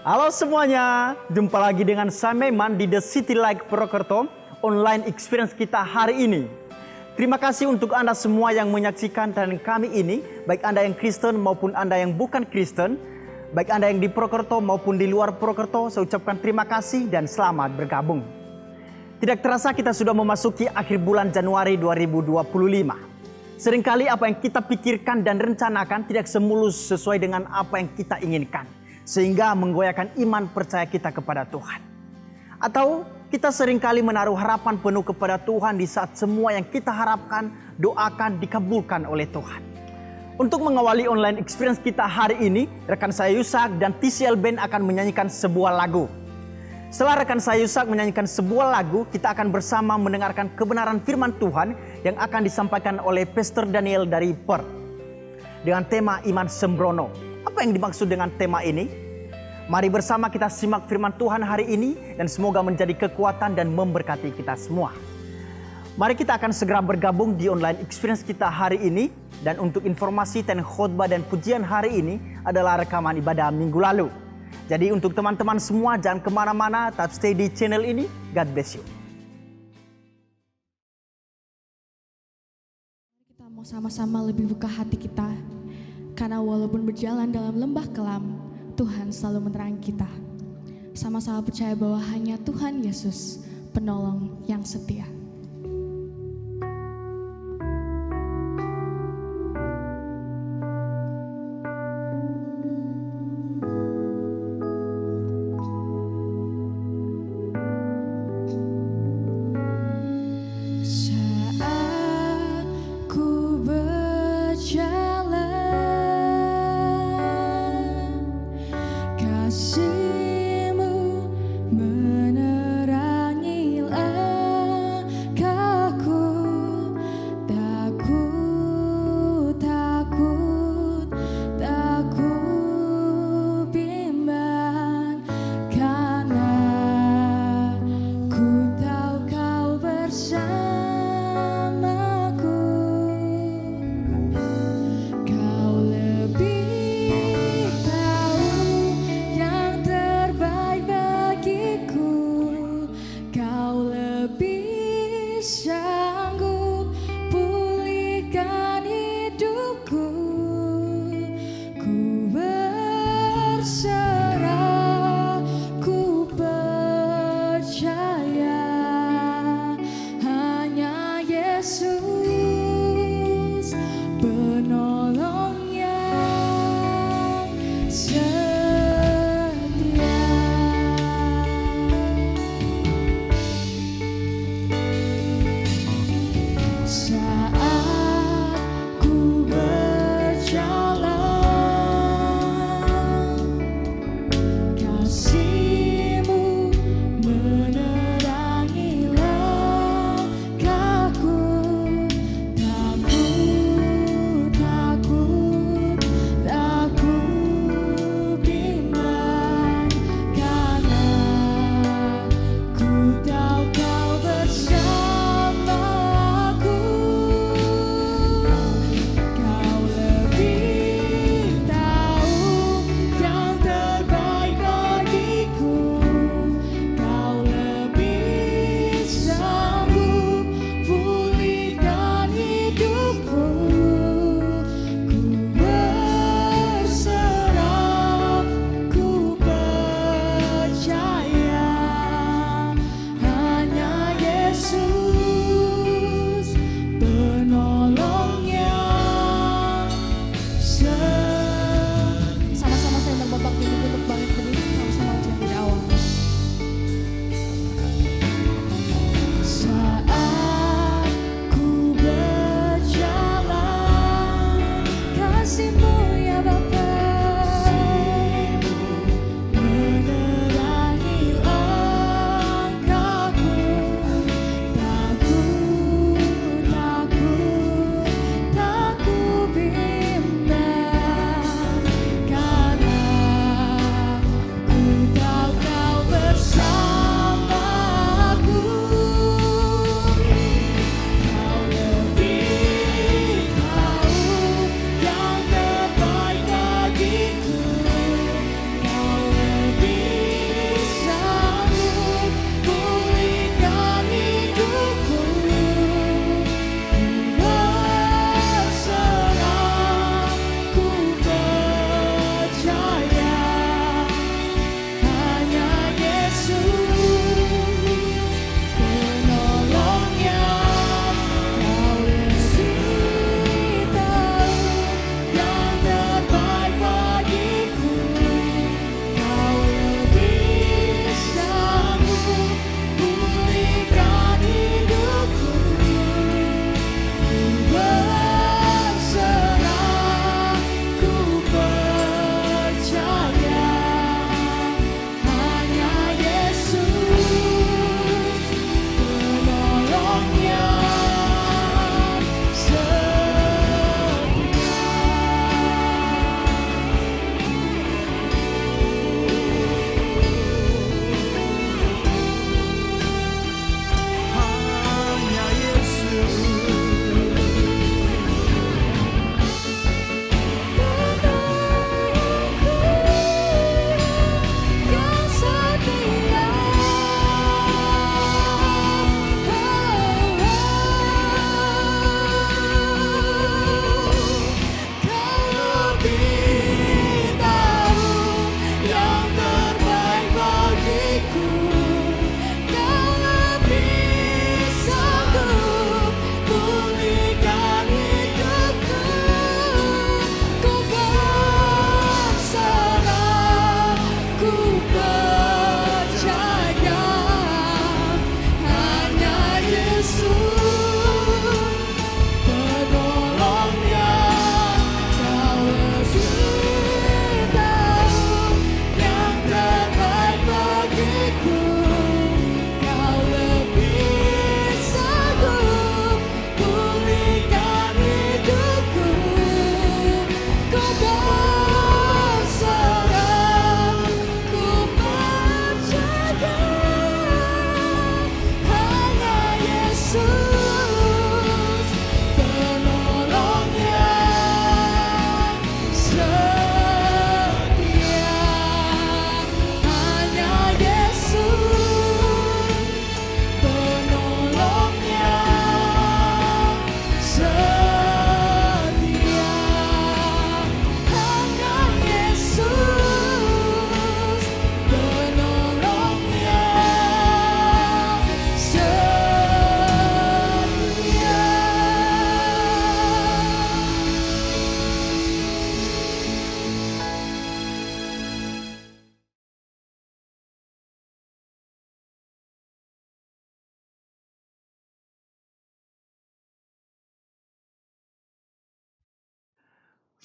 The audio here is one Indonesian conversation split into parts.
Halo semuanya, jumpa lagi dengan saya Meman di The City Light Purwokerto online experience kita hari ini. Terima kasih untuk Anda semua yang menyaksikan dan kami ini, baik Anda yang Kristen maupun Anda yang bukan Kristen, baik Anda yang di Purwokerto maupun di luar Purwokerto, saya ucapkan terima kasih dan selamat bergabung. Tidak terasa kita sudah memasuki akhir bulan Januari 2025. Seringkali apa yang kita pikirkan dan rencanakan tidak semulus sesuai dengan apa yang kita inginkan, sehingga menggoyahkan iman percaya kita kepada Tuhan. Atau kita seringkali menaruh harapan penuh kepada Tuhan di saat semua yang kita harapkan, doakan dikabulkan oleh Tuhan. Untuk mengawali online experience kita hari ini, rekan saya Yusak dan TCL Band akan menyanyikan sebuah lagu. Setelah rekan saya Yusak menyanyikan sebuah lagu, kita akan bersama mendengarkan kebenaran firman Tuhan yang akan disampaikan oleh Pastor Daniel dari Perth dengan tema Iman Sembrono. Apa yang dimaksud dengan tema ini? Mari bersama kita simak firman Tuhan hari ini dan semoga menjadi kekuatan dan memberkati kita semua. Mari kita akan segera bergabung di online experience kita hari ini. Dan untuk informasi dan khotbah dan pujian hari ini adalah rekaman ibadah minggu lalu. Jadi untuk teman-teman semua jangan kemana-mana, tetap stay di channel ini. God bless you. Kita mau sama-sama lebih buka hati kita. Karena walaupun berjalan dalam lembah kelam, Tuhan selalu menerangi kita. Sama-sama percaya bahwa hanya Tuhan Yesus, penolong yang setia.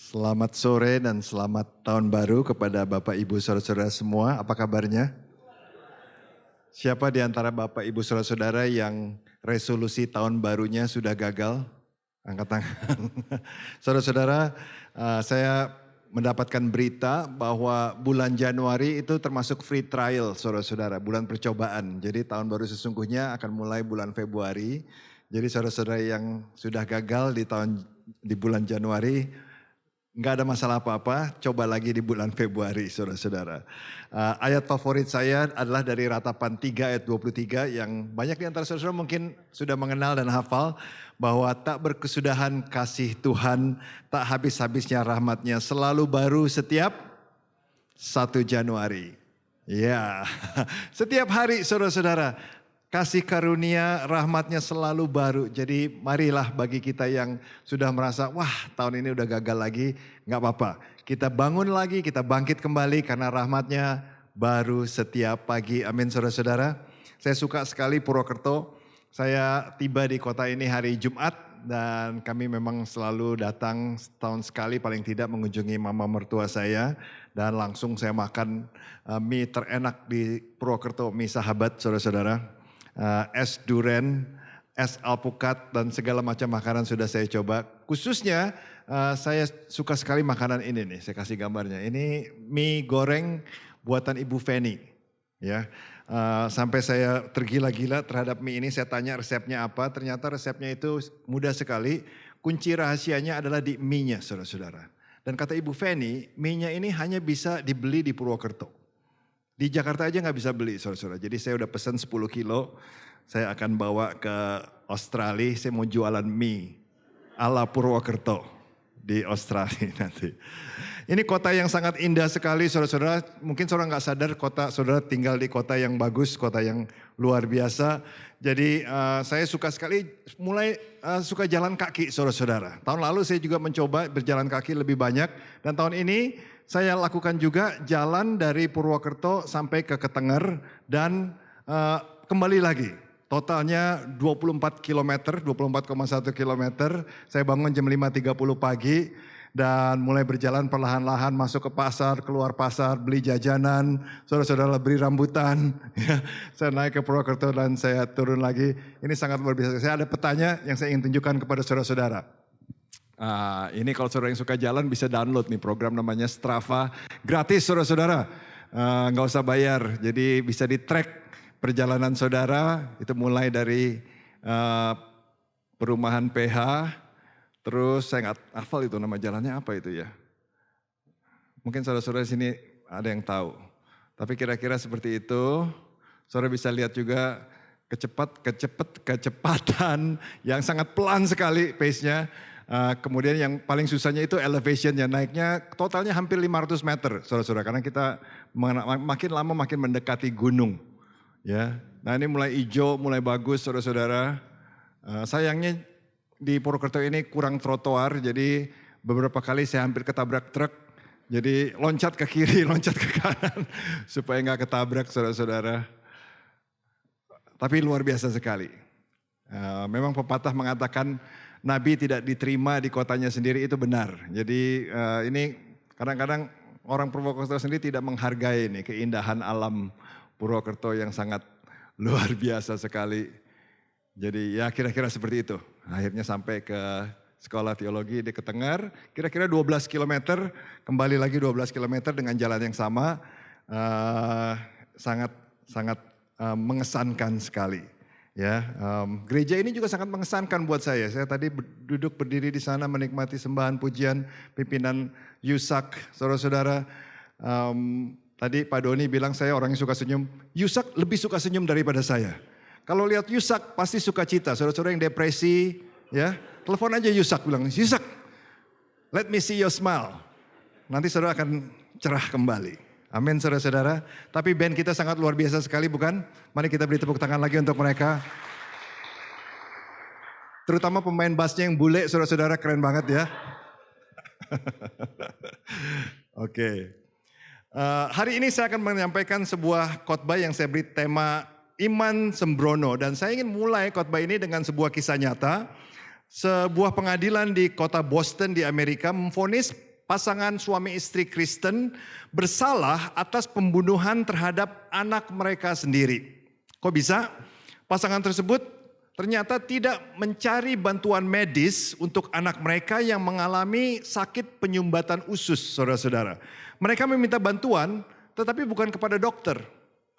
Selamat sore dan selamat tahun baru kepada Bapak Ibu Saudara-saudara semua. Apa kabarnya? Siapa di antara Bapak Ibu Saudara-saudara yang resolusi tahun barunya sudah gagal? Angkat tangan. Saudara-saudara, saya mendapatkan berita bahwa bulan Januari itu termasuk free trial, saudara-saudara, bulan percobaan. Jadi tahun baru sesungguhnya akan mulai bulan Februari. Jadi saudara-saudara yang sudah gagal di bulan Januari, nggak ada masalah apa-apa, coba lagi di bulan Februari, saudara-saudara. Ayat favorit saya adalah dari Ratapan 3 ayat 23 yang banyak di antara saudara mungkin sudah mengenal dan hafal, bahwa tak berkesudahan kasih Tuhan, tak habis-habisnya rahmatnya, selalu baru setiap 1 Januari. Ya, setiap hari saudara-saudara, kasih karunia rahmatnya selalu baru. Jadi marilah bagi kita yang sudah merasa, wah tahun ini udah gagal lagi, gak apa-apa. Kita bangun lagi, kita bangkit kembali karena rahmatnya baru setiap pagi. Amin saudara-saudara. Saya suka sekali Purwokerto. Saya tiba di kota ini hari Jumat dan kami memang selalu datang setahun sekali paling tidak mengunjungi mama mertua saya. Dan langsung saya makan mie terenak di Purwokerto, mie sahabat saudara-saudara. Es duren, es alpukat dan segala macam makanan sudah saya coba. Khususnya saya suka sekali makanan ini nih, saya kasih gambarnya. Ini mie goreng buatan Ibu Feni. Ya, sampai saya tergila-gila terhadap mie ini, saya tanya resepnya apa, ternyata resepnya itu mudah sekali. Kunci rahasianya adalah di mie-nya saudara-saudara. Dan kata Ibu Feni, mie-nya ini hanya bisa dibeli di Purwokerto. Di Jakarta aja nggak bisa beli saudara-saudara. Jadi saya udah pesan 10 kilo, saya akan bawa ke Australia, saya mau jualan mie ala Purwokerto di Australia nanti. Ini kota yang sangat indah sekali saudara-saudara. Mungkin saudara nggak sadar saudara tinggal di kota yang bagus, kota yang luar biasa. Jadi saya suka sekali suka jalan kaki saudara-saudara. Tahun lalu saya juga mencoba berjalan kaki lebih banyak. Dan tahun ini saya lakukan juga jalan dari Purwokerto sampai ke Ketenger dan kembali lagi. Totalnya 24 km, 24,1 km. Saya bangun jam 5.30 pagi. Dan mulai berjalan perlahan-lahan masuk ke pasar, keluar pasar, beli jajanan, saudara-saudara beli rambutan. Ya, saya naik ke Purwokerto dan saya turun lagi. Ini sangat luar biasa. Saya ada petanya yang saya ingin tunjukkan kepada saudara-saudara. Ini kalau saudara yang suka jalan bisa download nih program namanya Strava. Gratis saudara-saudara, nggak usah bayar. Jadi bisa di track perjalanan saudara. Itu mulai dari perumahan PH. Terus saya nggak hafal itu nama jalannya apa itu ya. Mungkin saudara-saudara di sini ada yang tahu. Tapi kira-kira seperti itu. Saudara bisa lihat juga kecepatan yang sangat pelan sekali pace-nya. Kemudian yang paling susahnya itu elevation-nya, naiknya totalnya hampir 500 meter saudara-saudara. Karena kita makin lama makin mendekati gunung. Ya, nah ini mulai hijau, mulai bagus saudara-saudara. Sayangnya di Purwokerto ini kurang trotoar, jadi beberapa kali saya hampir ketabrak truk. Jadi loncat ke kiri, loncat ke kanan supaya nggak ketabrak saudara-saudara. Tapi luar biasa sekali. Memang pepatah mengatakan Nabi tidak diterima di kotanya sendiri, itu benar. Jadi ini kadang-kadang orang Purwokerto sendiri tidak menghargai ini keindahan alam Purwokerto yang sangat luar biasa sekali. Jadi ya kira-kira seperti itu. Akhirnya sampai ke sekolah teologi di Ketenger, kira-kira 12 km, kembali lagi 12 km dengan jalan yang sama. Sangat mengesankan sekali. Ya, gereja ini juga sangat mengesankan buat saya. Saya tadi duduk berdiri di sana menikmati sembahan pujian pimpinan Yusak, saudara-saudara. Tadi Pak Doni bilang saya orang yang suka senyum. Yusak lebih suka senyum daripada saya. Kalau lihat Yusak pasti sukacita. Saudara-saudara yang depresi, ya telepon aja Yusak, bilang Yusak, let me see your smile. Nanti saudara akan cerah kembali. Amin saudara-saudara. Tapi band kita sangat luar biasa sekali bukan? Mari kita beri tepuk tangan lagi untuk mereka. Terutama pemain bassnya yang bule, saudara-saudara, keren banget ya. Oke. Hari ini saya akan menyampaikan sebuah khotbah yang saya beri tema Iman Sembrono, dan saya ingin mulai khotbah ini dengan sebuah kisah nyata. Sebuah pengadilan di kota Boston di Amerika memvonis pasangan suami istri Kristen bersalah atas pembunuhan terhadap anak mereka sendiri. Kok bisa? Pasangan tersebut ternyata tidak mencari bantuan medis untuk anak mereka yang mengalami sakit penyumbatan usus, saudara-saudara. Mereka meminta bantuan, tetapi bukan kepada dokter.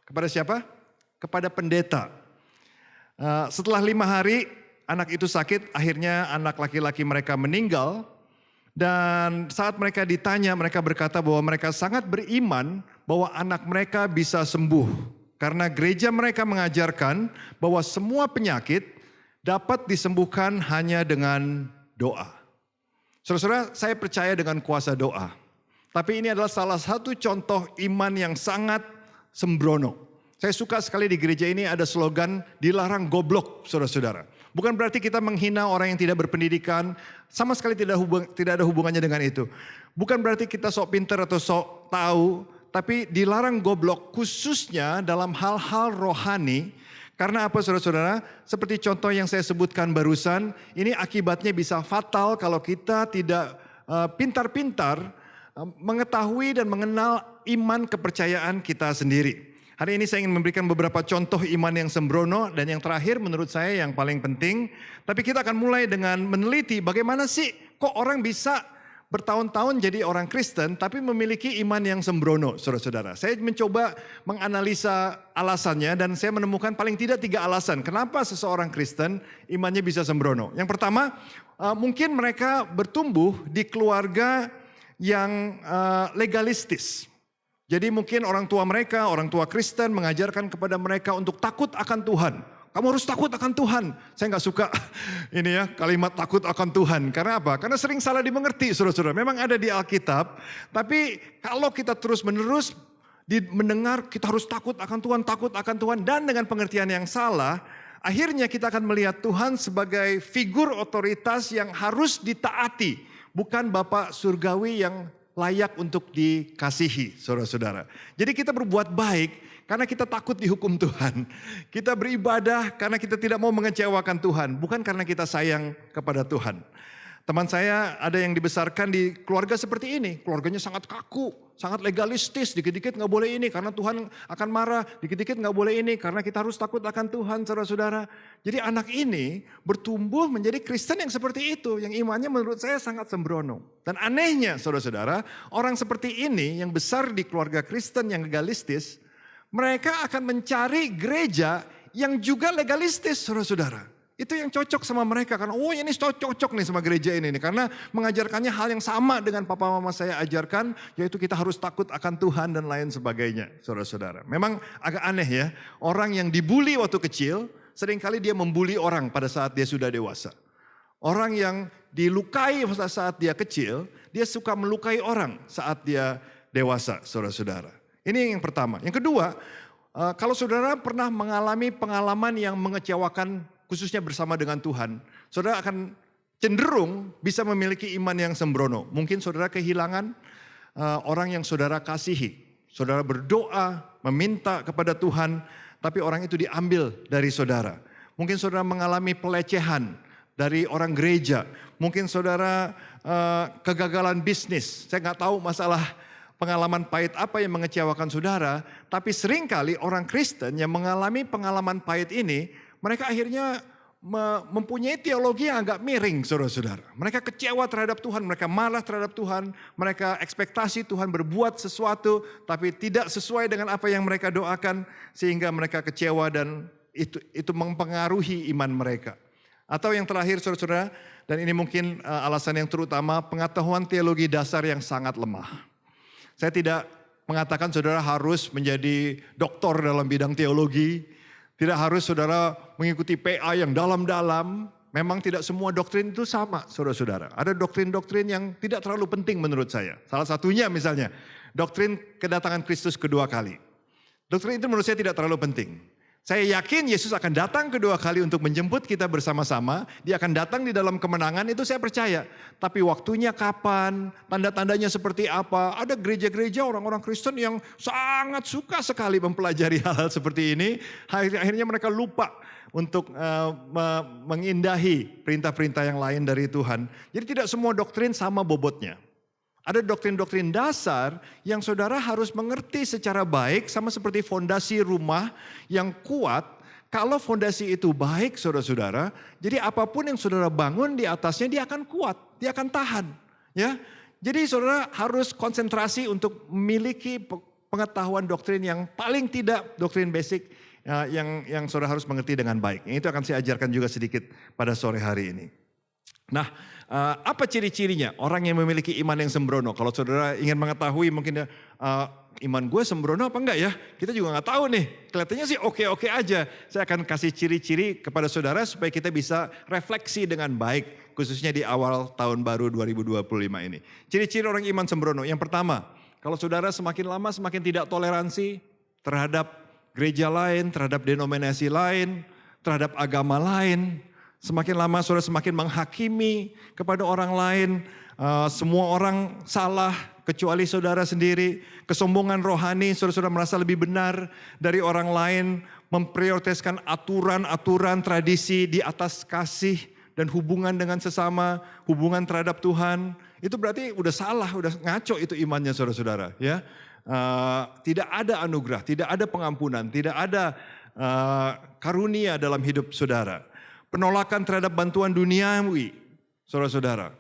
Kepada siapa? Kepada pendeta. Setelah 5 hari, anak itu sakit, akhirnya anak laki-laki mereka meninggal. Dan saat mereka ditanya, mereka berkata bahwa mereka sangat beriman bahwa anak mereka bisa sembuh. Karena gereja mereka mengajarkan bahwa semua penyakit dapat disembuhkan hanya dengan doa. Saudara-saudara, saya percaya dengan kuasa doa. Tapi ini adalah salah satu contoh iman yang sangat sembrono. Saya suka sekali di gereja ini ada slogan dilarang goblok, saudara-saudara. Bukan berarti kita menghina orang yang tidak berpendidikan, sama sekali tidak ada hubungannya dengan itu. Bukan berarti kita sok pintar atau sok tahu, tapi dilarang goblok khususnya dalam hal-hal rohani. Karena apa saudara-saudara? Seperti contoh yang saya sebutkan barusan, ini akibatnya bisa fatal kalau kita tidak pintar-pintar mengetahui dan mengenal iman kepercayaan kita sendiri. Hari ini saya ingin memberikan beberapa contoh iman yang sembrono dan yang terakhir menurut saya yang paling penting. Tapi kita akan mulai dengan meneliti bagaimana sih kok orang bisa bertahun-tahun jadi orang Kristen tapi memiliki iman yang sembrono, saudara-saudara. Saya mencoba menganalisa alasannya dan saya menemukan paling tidak 3 alasan kenapa seseorang Kristen imannya bisa sembrono. Yang pertama, mungkin mereka bertumbuh di keluarga yang legalistis. Jadi mungkin orang tua mereka, orang tua Kristen mengajarkan kepada mereka untuk takut akan Tuhan. Kamu harus takut akan Tuhan. Saya nggak suka ini ya kalimat takut akan Tuhan. Karena apa? Karena sering salah dimengerti, saudara-saudara. Memang ada di Alkitab, tapi kalau kita terus-menerus mendengar kita harus takut akan Tuhan dan dengan pengertian yang salah, akhirnya kita akan melihat Tuhan sebagai figur otoritas yang harus ditaati, bukan Bapa surgawi yang layak untuk dikasihi, saudara-saudara. Jadi kita berbuat baik karena kita takut dihukum Tuhan. Kita beribadah karena kita tidak mau mengecewakan Tuhan, bukan karena kita sayang kepada Tuhan. Teman saya ada yang dibesarkan di keluarga seperti ini. Keluarganya sangat kaku, sangat legalistis. Dikit-dikit gak boleh ini karena Tuhan akan marah. Dikit-dikit gak boleh ini karena kita harus takut akan Tuhan, saudara-saudara. Jadi anak ini bertumbuh menjadi Kristen yang seperti itu. Yang imannya menurut saya sangat sembrono. Dan anehnya saudara-saudara, orang seperti ini yang besar di keluarga Kristen yang legalistis, mereka akan mencari gereja yang juga legalistis, saudara-saudara. Itu yang cocok sama mereka karena ini cocok nih sama gereja ini nih, karena mengajarkannya hal yang sama dengan papa mama saya ajarkan, yaitu kita harus takut akan Tuhan dan lain sebagainya, saudara-saudara. Memang agak aneh ya, orang yang dibully waktu kecil seringkali dia membuli orang pada saat dia sudah dewasa. Orang yang dilukai pada saat dia kecil, dia suka melukai orang saat dia dewasa, saudara-saudara. Ini yang pertama. Yang kedua, kalau saudara pernah mengalami pengalaman yang mengecewakan khususnya bersama dengan Tuhan, saudara akan cenderung bisa memiliki iman yang sembrono. Mungkin saudara kehilangan orang yang saudara kasihi. Saudara berdoa, meminta kepada Tuhan, tapi orang itu diambil dari saudara. Mungkin saudara mengalami pelecehan dari orang gereja. Mungkin saudara kegagalan bisnis. Saya nggak tahu masalah pengalaman pahit apa yang mengecewakan saudara, tapi seringkali orang Kristen yang mengalami pengalaman pahit ini, mereka akhirnya mempunyai teologi yang agak miring, saudara-saudara. Mereka kecewa terhadap Tuhan, mereka marah terhadap Tuhan, mereka ekspektasi Tuhan berbuat sesuatu, tapi tidak sesuai dengan apa yang mereka doakan, sehingga mereka kecewa dan itu mempengaruhi iman mereka. Atau yang terakhir, saudara-saudara, dan ini mungkin alasan yang terutama, pengetahuan teologi dasar yang sangat lemah. Saya tidak mengatakan saudara harus menjadi doktor dalam bidang teologi. Tidak harus saudara mengikuti PA yang dalam-dalam. Memang tidak semua doktrin itu sama, saudara-saudara. Ada doktrin-doktrin yang tidak terlalu penting menurut saya. Salah satunya misalnya, doktrin kedatangan Kristus kedua kali. Doktrin itu menurut saya tidak terlalu penting. Saya yakin Yesus akan datang kedua kali untuk menjemput kita bersama-sama. Dia akan datang di dalam kemenangan, itu saya percaya. Tapi waktunya kapan, tanda-tandanya seperti apa. Ada gereja-gereja orang-orang Kristen yang sangat suka sekali mempelajari hal-hal seperti ini. Akhirnya mereka lupa untuk mengindahi perintah-perintah yang lain dari Tuhan. Jadi tidak semua doktrin sama bobotnya. Ada doktrin-doktrin dasar yang saudara harus mengerti secara baik, sama seperti fondasi rumah yang kuat. Kalau fondasi itu baik saudara-saudara, jadi apapun yang saudara bangun di atasnya dia akan kuat, dia akan tahan. Ya, jadi saudara harus konsentrasi untuk memiliki pengetahuan doktrin yang paling tidak doktrin basic yang saudara harus mengerti dengan baik. Itu akan saya ajarkan juga sedikit pada sore hari ini. Nah, apa ciri-cirinya orang yang memiliki iman yang sembrono? Kalau saudara ingin mengetahui mungkin iman gue sembrono apa enggak ya? Kita juga nggak tahu nih. Kelihatannya sih oke-oke aja. Saya akan kasih ciri-ciri kepada saudara supaya kita bisa refleksi dengan baik. Khususnya di awal tahun baru 2025 ini. Ciri-ciri orang iman sembrono. Yang pertama, kalau saudara semakin lama semakin tidak toleransi terhadap gereja lain, terhadap denominasi lain, terhadap agama lain. Semakin lama saudara semakin menghakimi kepada orang lain. Semua orang salah kecuali saudara sendiri. Kesombongan rohani, saudara merasa lebih benar dari orang lain. Memprioritaskan aturan-aturan tradisi di atas kasih dan hubungan dengan sesama. Hubungan terhadap Tuhan. Itu berarti udah salah, udah ngaco itu imannya saudara-saudara. Ya, tidak ada anugerah, tidak ada pengampunan, tidak ada karunia dalam hidup saudara. Penolakan terhadap bantuan duniawi, saudara-saudara.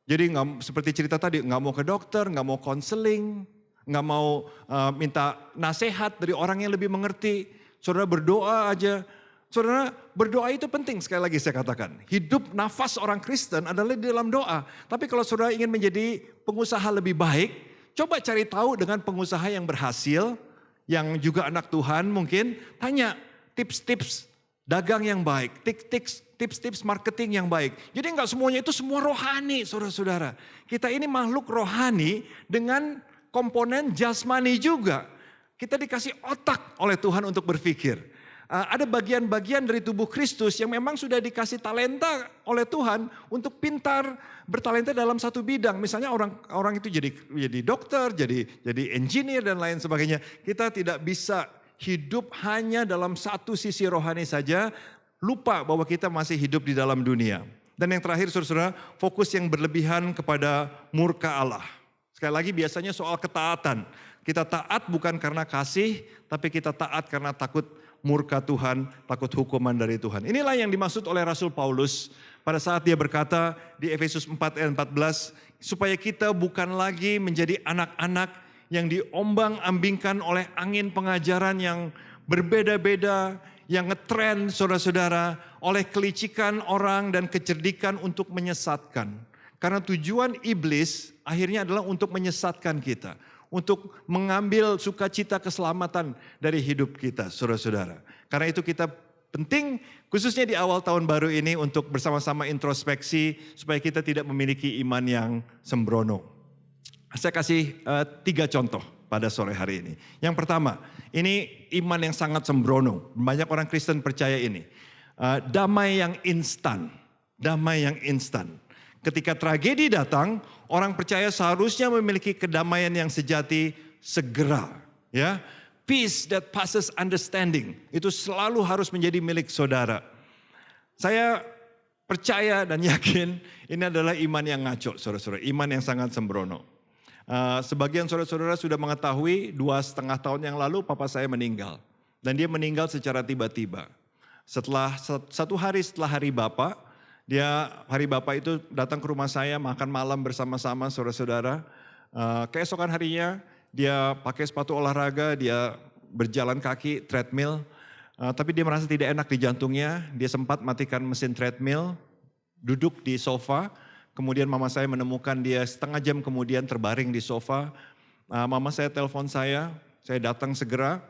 Jadi seperti cerita tadi, nggak mau ke dokter, nggak mau konseling, nggak mau minta nasihat dari orang yang lebih mengerti. Saudara berdoa aja. Saudara berdoa itu penting, sekali lagi saya katakan. Hidup nafas orang Kristen adalah di dalam doa. Tapi kalau saudara ingin menjadi pengusaha lebih baik, coba cari tahu dengan pengusaha yang berhasil, yang juga anak Tuhan mungkin, tanya tips-tips dagang yang baik, tips-tips marketing yang baik. Jadi enggak semuanya itu semua rohani saudara-saudara. Kita ini makhluk rohani dengan komponen jasmani juga. Kita dikasih otak oleh Tuhan untuk berpikir. Ada bagian-bagian dari tubuh Kristus yang memang sudah dikasih talenta oleh Tuhan untuk pintar bertalenta dalam satu bidang. Misalnya orang itu jadi dokter, jadi engineer dan lain sebagainya. Kita tidak bisa hidup hanya dalam satu sisi rohani saja, lupa bahwa kita masih hidup di dalam dunia. Dan yang terakhir saudara, fokus yang berlebihan kepada murka Allah. Sekali lagi biasanya soal ketaatan. Kita taat bukan karena kasih, tapi kita taat karena takut murka Tuhan, takut hukuman dari Tuhan. Inilah yang dimaksud oleh Rasul Paulus pada saat dia berkata di Efesus 4 ayat 14, supaya kita bukan lagi menjadi anak-anak yang diombang-ambingkan oleh angin pengajaran yang berbeda-beda, yang ngetren saudara-saudara, oleh kelicikan orang dan kecerdikan untuk menyesatkan. Karena tujuan iblis akhirnya adalah untuk menyesatkan kita, untuk mengambil sukacita keselamatan dari hidup kita, saudara-saudara. Karena itu kita penting, khususnya di awal tahun baru ini untuk bersama-sama introspeksi, supaya kita tidak memiliki iman yang sembrono. Saya kasih 3 contoh pada sore hari ini. Yang pertama, ini iman yang sangat sembrono. Banyak orang Kristen percaya ini. Damai yang instan. Damai yang instan. Ketika tragedi datang, orang percaya seharusnya memiliki kedamaian yang sejati segera. Ya, peace that passes understanding. Itu selalu harus menjadi milik saudara. Saya percaya dan yakin ini adalah iman yang ngaco, saudara-saudara. Iman yang sangat sembrono. Sebagian saudara-saudara sudah mengetahui 2,5 tahun yang lalu papa saya meninggal. Dan dia meninggal secara tiba-tiba. Setelah 1 hari setelah hari Bapak, hari Bapak itu datang ke rumah saya makan malam bersama-sama saudara-saudara. Keesokan harinya dia pakai sepatu olahraga, dia berjalan kaki treadmill. Tapi dia merasa tidak enak di jantungnya, dia sempat matikan mesin treadmill, duduk di sofa. Kemudian mama saya menemukan dia setengah jam kemudian terbaring di sofa. Mama saya telepon saya datang segera.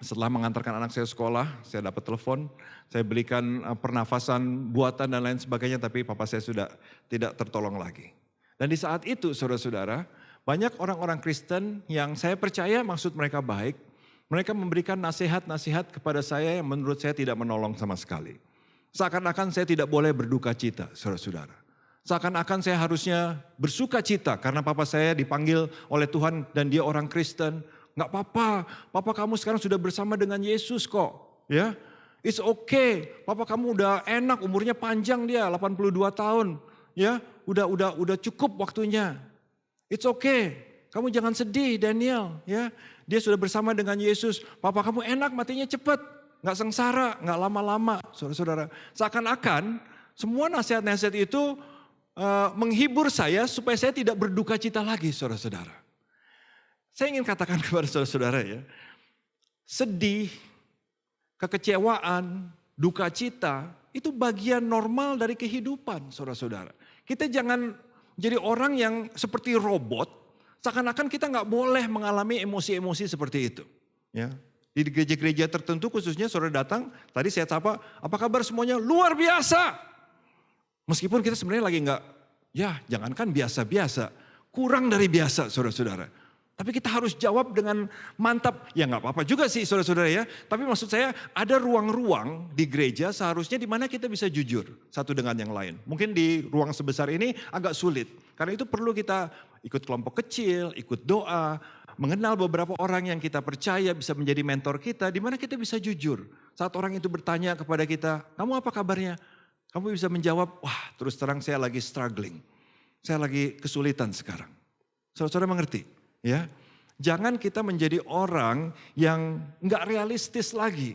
Setelah mengantarkan anak saya sekolah, saya dapat telepon. Saya belikan pernafasan buatan dan lain sebagainya, tapi papa saya sudah tidak tertolong lagi. Dan di saat itu saudara-saudara, banyak orang-orang Kristen yang saya percaya maksud mereka baik. Mereka memberikan nasihat-nasihat kepada saya yang menurut saya tidak menolong sama sekali. Seakan-akan saya tidak boleh berduka cita, saudara-saudara. Seakan-akan saya harusnya bersuka cita karena papa saya dipanggil oleh Tuhan dan dia orang Kristen. Enggak apa-apa, papa kamu sekarang sudah bersama dengan Yesus kok. Ya, it's okay, papa kamu udah enak, umurnya panjang dia, 82 tahun. Ya, udah cukup waktunya. It's okay. Kamu jangan sedih Daniel, ya. Dia sudah bersama dengan Yesus. Papa kamu enak matinya cepat, nggak sengsara, nggak lama-lama, saudara-saudara. Seakan-akan semua nasihat-nasihat itu menghibur saya supaya saya tidak berduka cita lagi, saudara-saudara. Saya ingin katakan kepada saudara-saudara ya, sedih, kekecewaan, duka cita itu bagian normal dari kehidupan, saudara-saudara. Kita jangan jadi orang yang seperti robot. Seakan-akan kita nggak boleh mengalami emosi-emosi seperti itu. Ya. Di gereja-gereja tertentu khususnya saudara datang, tadi saya sapa, apa kabar semuanya? Luar biasa. Meskipun kita sebenarnya lagi nggak, ya jangankan biasa-biasa, kurang dari biasa saudara-saudara. Tapi kita harus jawab dengan mantap, ya nggak apa-apa juga sih saudara-saudara ya. Tapi maksud saya ada ruang-ruang di gereja seharusnya di mana kita bisa jujur satu dengan yang lain. Mungkin di ruang sebesar ini agak sulit. Karena itu perlu kita ikut kelompok kecil, ikut doa, mengenal beberapa orang yang kita percaya bisa menjadi mentor kita. Di mana kita bisa jujur. Saat orang itu bertanya kepada kita, kamu apa kabarnya? Kamu bisa menjawab, wah terus terang saya lagi struggling. Saya lagi kesulitan sekarang. Saudara-saudara mengerti? Ya, jangan kita menjadi orang yang nggak realistis lagi.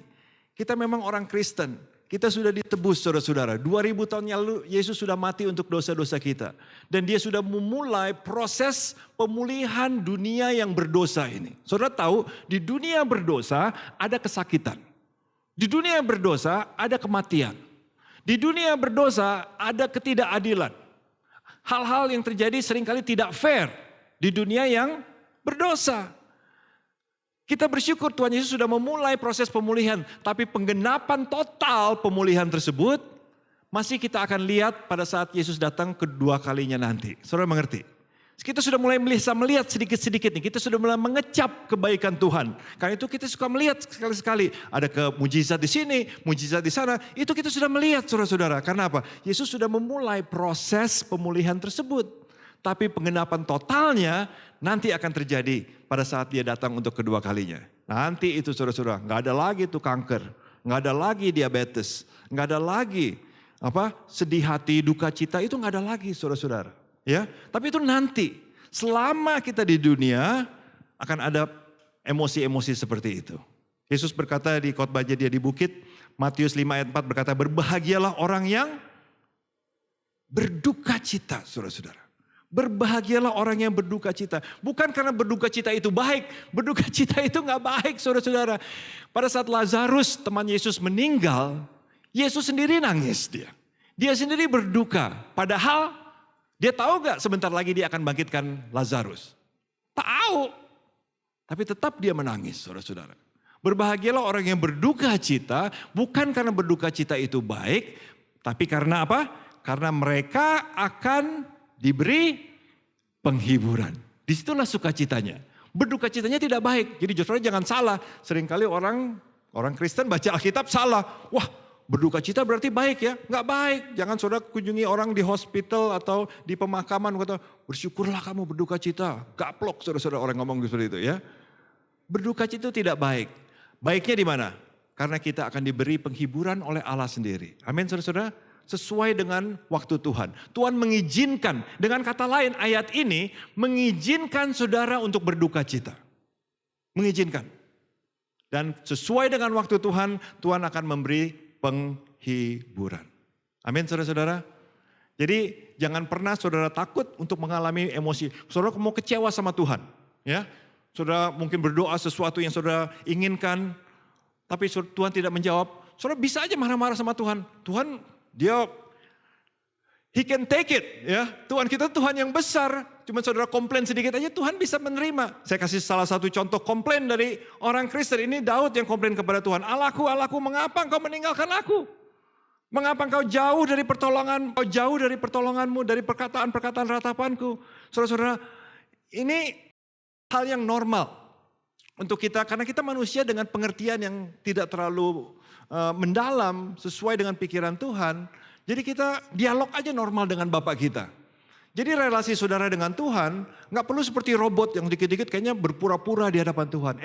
Kita memang orang Kristen, kita sudah ditebus saudara-saudara. 2000 tahun yang lalu Yesus sudah mati untuk dosa-dosa kita. Dan dia sudah memulai proses pemulihan dunia yang berdosa ini. Saudara tahu di dunia berdosa ada kesakitan. Di dunia berdosa ada kematian. Di dunia berdosa ada ketidakadilan. Hal-hal yang terjadi seringkali tidak fair di dunia yang berdosa. Kita bersyukur Tuhan Yesus sudah memulai proses pemulihan. Tapi penggenapan total pemulihan tersebut masih kita akan lihat pada saat Yesus datang kedua kalinya nanti. Saudara mengerti? Kita sudah mulai bisa melihat sedikit-sedikit nih. Kita sudah mulai mengecap kebaikan Tuhan. Karena itu kita suka melihat sekali-sekali. Ada mujizat di sini, mujizat di sana. Itu kita sudah melihat saudara-saudara. Karena apa? Yesus sudah memulai proses pemulihan tersebut. Tapi penggenapan totalnya nanti akan terjadi pada saat dia datang untuk kedua kalinya. Nanti itu saudara-saudara, nggak ada lagi tuh kanker, nggak ada lagi diabetes, nggak ada lagi sedih hati, duka cita, itu nggak ada lagi saudara-saudara. Ya, tapi itu nanti. Selama kita di dunia akan ada emosi-emosi seperti itu. Yesus berkata di khotbahnya dia di bukit, Matius 5 ayat 4 berkata, berbahagialah orang yang berduka cita, saudara-saudara. Berbahagialah orang yang berduka cita. Bukan karena berduka cita itu baik. Berduka cita itu gak baik saudara-saudara. Pada saat Lazarus teman Yesus meninggal, Yesus sendiri nangis dia. Dia sendiri berduka. Padahal dia tahu gak sebentar lagi dia akan bangkitkan Lazarus? Tahu. Tapi tetap dia menangis saudara-saudara. Berbahagialah orang yang berduka cita. Bukan karena berduka cita itu baik. Tapi karena apa? Karena mereka akan diberi penghiburan. Disitulah sukacitanya. Berduka citanya tidak baik. Jadi justru jangan salah. Seringkali orang Kristen baca Alkitab salah. Wah, berduka cita berarti baik ya? Enggak baik. Jangan saudara kunjungi orang di hospital atau di pemakaman kata, bersyukurlah kamu berduka cita. Gaplok saudara-saudara orang ngomong seperti itu ya. Berduka cita itu tidak baik. Baiknya di mana? Karena kita akan diberi penghiburan oleh Allah sendiri. Amin saudara-saudara. Sesuai dengan waktu Tuhan. Tuhan mengizinkan, dengan kata lain ayat ini mengizinkan saudara untuk berduka cita. Mengizinkan. Dan sesuai dengan waktu Tuhan, Tuhan akan memberi penghiburan. Amin saudara-saudara. Jadi jangan pernah saudara takut untuk mengalami emosi. Saudara mau kecewa sama Tuhan. Ya, saudara mungkin berdoa sesuatu yang saudara inginkan, tapi Tuhan tidak menjawab. Saudara bisa aja marah-marah sama Tuhan. Tuhan He can take it ya. Tuhan kita Tuhan yang besar. Cuma saudara komplain sedikit aja Tuhan bisa menerima. Saya kasih salah satu contoh komplain dari orang Kristen. Ini Daud yang komplain kepada Tuhan. Allahku, mengapa engkau meninggalkan aku? Mengapa engkau jauh dari pertolonganmu, dari perkataan-perkataan ratapanku? Saudara-saudara, ini hal yang normal untuk kita. Karena kita manusia dengan pengertian yang tidak terlalu mendalam sesuai dengan pikiran Tuhan. Jadi kita dialog aja normal dengan Bapak kita. Jadi relasi saudara dengan Tuhan gak perlu seperti robot yang dikit-dikit kayaknya berpura-pura di hadapan Tuhan.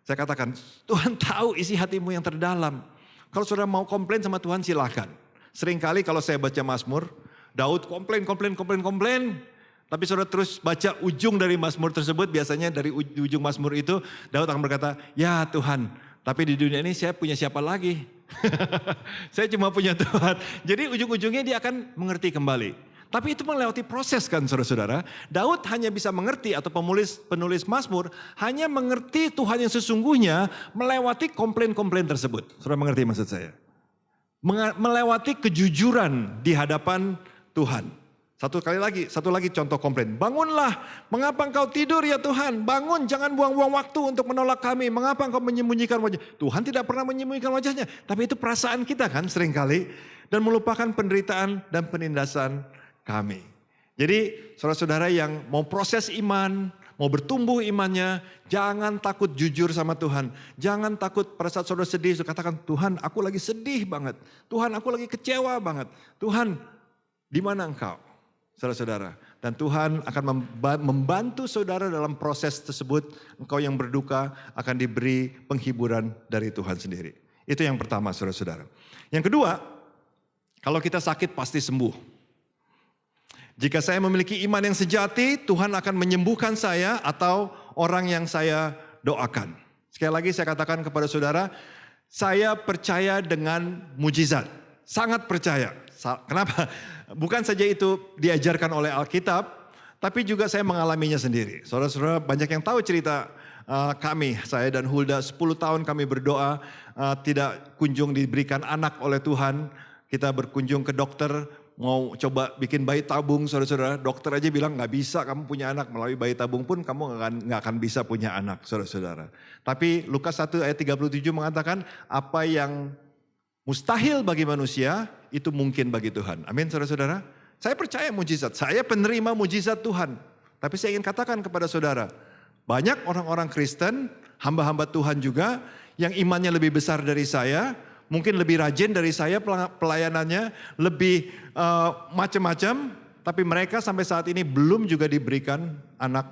Saya katakan Tuhan tahu isi hatimu yang terdalam. Kalau saudara mau komplain sama Tuhan silakan. Seringkali kalau saya baca Mazmur, Daud komplain. Tapi saudara terus baca ujung dari Mazmur tersebut, biasanya dari ujung Mazmur itu Daud akan berkata, ya Tuhan, tapi di dunia ini saya punya siapa lagi? Saya cuma punya Tuhan. Jadi ujung-ujungnya dia akan mengerti kembali. Tapi itu melewati proses kan saudara-saudara. Daud hanya bisa mengerti atau penulis Mazmur hanya mengerti Tuhan yang sesungguhnya melewati komplain-komplain tersebut. Saudara mengerti maksud saya? Melewati kejujuran di hadapan Tuhan. Satu lagi contoh komplain. Bangunlah, mengapa engkau tidur ya Tuhan? Bangun, jangan buang-buang waktu untuk menolak kami. Mengapa engkau menyembunyikan wajah? Tuhan tidak pernah menyembunyikan wajahnya. Tapi itu perasaan kita kan seringkali. Dan melupakan penderitaan dan penindasan kami. Jadi saudara-saudara yang mau proses iman, mau bertumbuh imannya, jangan takut jujur sama Tuhan. Jangan takut pada saat saudara sedih, katakan Tuhan aku lagi sedih banget. Tuhan aku lagi kecewa banget. Tuhan di mana engkau? Saudara-saudara, dan Tuhan akan membantu saudara dalam proses tersebut. Engkau yang berduka akan diberi penghiburan dari Tuhan sendiri. Itu yang pertama saudara-saudara. Yang kedua, kalau kita sakit pasti sembuh. Jika saya memiliki iman yang sejati, Tuhan akan menyembuhkan saya atau orang yang saya doakan. Sekali lagi saya katakan kepada saudara, saya percaya dengan mujizat. Sangat percaya. Kenapa? Bukan saja itu diajarkan oleh Alkitab, tapi juga saya mengalaminya sendiri. Saudara-saudara banyak yang tahu cerita kami, saya dan Hulda 10 tahun kami berdoa tidak kunjung diberikan anak oleh Tuhan. Kita berkunjung ke dokter, mau coba bikin bayi tabung saudara-saudara. Dokter aja bilang gak bisa kamu punya anak, melalui bayi tabung pun kamu gak akan bisa punya anak saudara-saudara. Tapi Lukas 1 ayat 37 mengatakan apa yang mustahil bagi manusia itu mungkin bagi Tuhan. Amin saudara-saudara. Saya percaya mujizat, saya penerima mujizat Tuhan. Tapi saya ingin katakan kepada saudara, banyak orang-orang Kristen, hamba-hamba Tuhan juga yang imannya lebih besar dari saya, mungkin lebih rajin dari saya pelayanannya, lebih macam-macam, tapi mereka sampai saat ini belum juga diberikan anak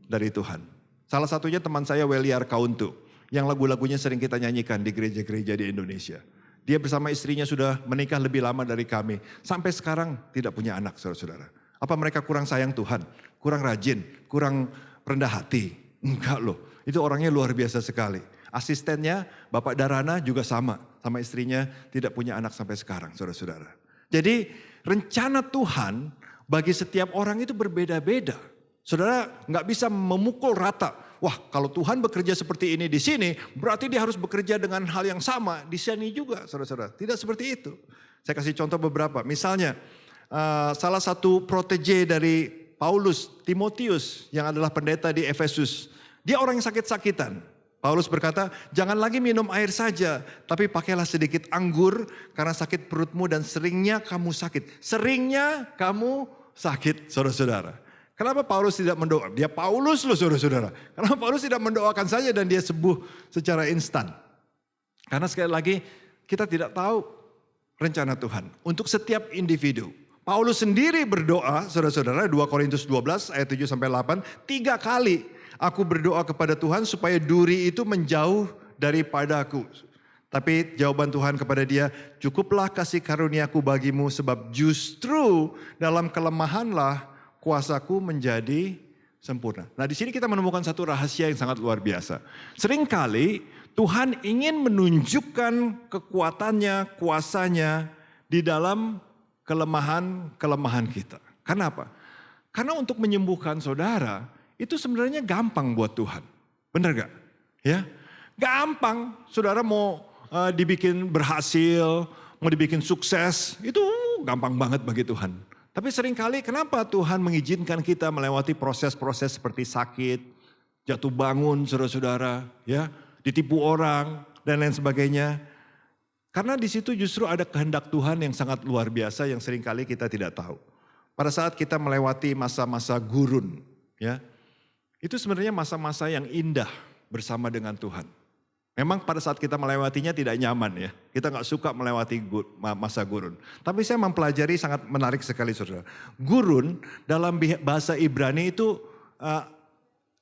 dari Tuhan. Salah satunya teman saya Weliar Kauntu, yang lagu-lagunya sering kita nyanyikan di gereja-gereja di Indonesia. Dia bersama istrinya sudah menikah lebih lama dari kami. Sampai sekarang tidak punya anak saudara-saudara. Apa mereka kurang sayang Tuhan? Kurang rajin? Kurang rendah hati? Enggak loh. Itu orangnya luar biasa sekali. Asistennya Bapak Darana juga sama istrinya tidak punya anak sampai sekarang saudara-saudara. Jadi rencana Tuhan bagi setiap orang itu berbeda-beda. Saudara nggak bisa memukul rata. Wah kalau Tuhan bekerja seperti ini di sini, berarti dia harus bekerja dengan hal yang sama di sini juga saudara-saudara. Tidak seperti itu. Saya kasih contoh beberapa. Misalnya salah satu protege dari Paulus, Timotius yang adalah pendeta di Efesus. Dia orang yang sakit-sakitan. Paulus berkata, jangan lagi minum air saja, tapi pakailah sedikit anggur karena sakit perutmu dan seringnya kamu sakit. Seringnya kamu sakit saudara-saudara. Kenapa Paulus tidak mendoa? Dia Paulus loh saudara-saudara. Kenapa Paulus tidak mendoakan saja dan dia sembuh secara instan? Karena sekali lagi kita tidak tahu rencana Tuhan untuk setiap individu. Paulus sendiri berdoa saudara-saudara 2 Korintus 12 ayat 7-8. 3 kali aku berdoa kepada Tuhan supaya duri itu menjauh daripadaku. Tapi jawaban Tuhan kepada dia, cukuplah kasih karuniaku bagimu sebab justru dalam kelemahanlah kuasaku menjadi sempurna. Nah di sini kita menemukan satu rahasia yang sangat luar biasa. Seringkali Tuhan ingin menunjukkan kekuatannya, kuasanya di dalam kelemahan-kelemahan kita. Kenapa? Karena untuk menyembuhkan saudara itu sebenarnya gampang buat Tuhan. Benar gak? Ya, gampang. Saudara mau dibikin berhasil, mau dibikin sukses, itu gampang banget bagi Tuhan. Tapi seringkali kenapa Tuhan mengizinkan kita melewati proses-proses seperti sakit, jatuh bangun saudara-saudara, ya, ditipu orang dan lain sebagainya. Karena di situ justru ada kehendak Tuhan yang sangat luar biasa yang seringkali kita tidak tahu. Pada saat kita melewati masa-masa gurun, ya, itu sebenarnya masa-masa yang indah bersama dengan Tuhan. Memang pada saat kita melewatinya tidak nyaman ya. Kita gak suka melewati masa gurun. Tapi saya mempelajari sangat menarik sekali saudara. Gurun dalam bahasa Ibrani itu